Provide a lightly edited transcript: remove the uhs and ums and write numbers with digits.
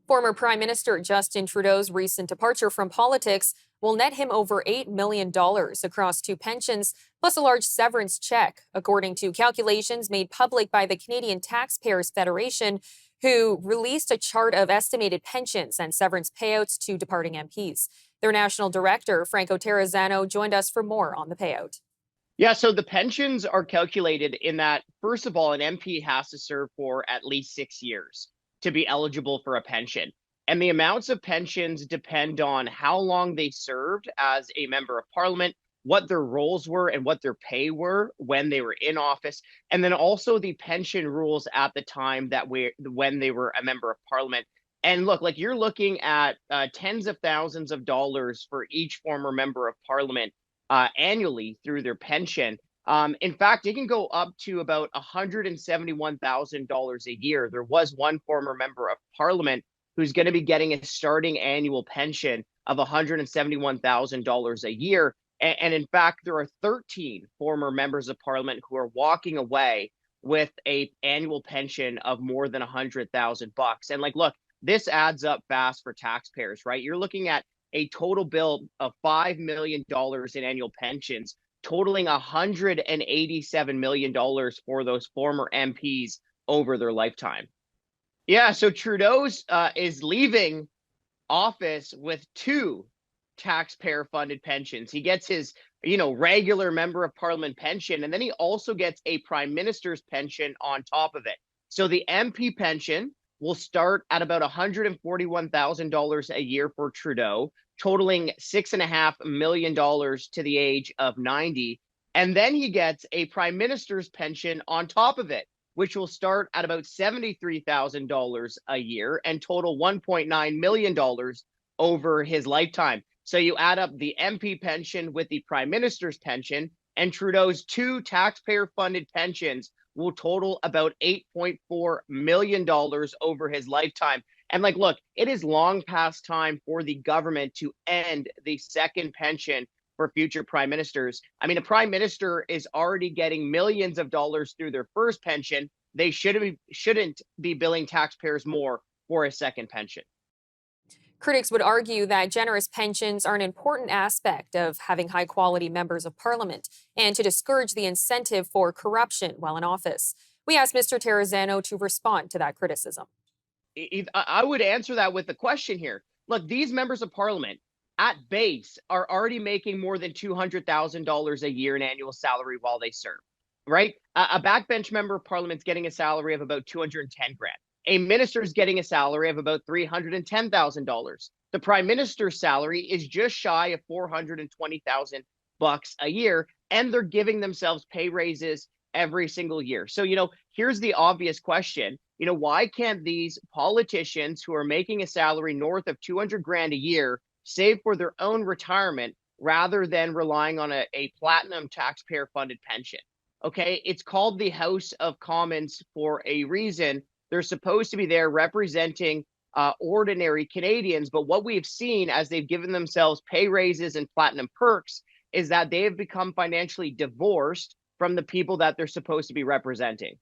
Former Prime Minister Justin Trudeau's recent departure from politics will net him over $8 million across two pensions, plus a large severance check, according to calculations made public by the Canadian Taxpayers Federation, who released a chart of estimated pensions and severance payouts to departing MPs. Their national director, Franco Terrazzano, joined us for more on the payout. Yeah, so the pensions are calculated in that, first of all, an MP has to serve for at least 6 years to be eligible for a pension. And the amounts of pensions depend on how long they served as a member of parliament, what their roles were, and what their pay were when they were in office. And then also the pension rules at the time when they were a member of parliament. And look, like you're looking at tens of thousands of dollars for each former member of parliament annually through their pension. In fact, it can go up to about $171,000 a year. There was one former member of parliament who's going to be getting a starting annual pension of $171,000 a year. And in fact, there are 13 former members of parliament who are walking away with a annual pension of more than $100,000. And like, look, this adds up fast for taxpayers, right? You're looking at a total bill of $5 million in annual pensions, totaling $187 million for those former MPs over their lifetime. Yeah, so Trudeau's is leaving office with two taxpayer-funded pensions. He gets his, regular member of parliament pension, and then he also gets a prime minister's pension on top of it. So the MP pension will start at about $141,000 a year for Trudeau, totaling $6.5 million to the age of 90. And then he gets a prime minister's pension on top of it, which will start at about $73,000 a year and total $1.9 million over his lifetime. So you add up the MP pension with the prime minister's pension, and Trudeau's two taxpayer-funded pensions will total about $8.4 million over his lifetime. And like, look, it is long past time for the government to end the second pension for future prime ministers. I mean, a prime minister is already getting millions of dollars through their first pension. They shouldn't be billing taxpayers more for a second pension. Critics would argue that generous pensions are an important aspect of having high-quality members of parliament and to discourage the incentive for corruption while in office. We asked Mr. Terrazzano to respond to that criticism. I would answer that with the question here. Look, these members of parliament at base are already making more than $200,000 a year in annual salary while they serve, right? A backbench member of parliament's getting a salary of about 210 grand. A minister's getting a salary of about $310,000. The prime minister's salary is just shy of $420,000 a year, and they're giving themselves pay raises every single year. So, here's the obvious question. Why can't these politicians who are making a salary north of 200 grand a year save for their own retirement rather than relying on a platinum taxpayer funded pension? Okay, it's called the House of Commons for a reason. They're supposed to be there representing ordinary Canadians. But what we've seen as they've given themselves pay raises and platinum perks is that they have become financially divorced from the people that they're supposed to be representing.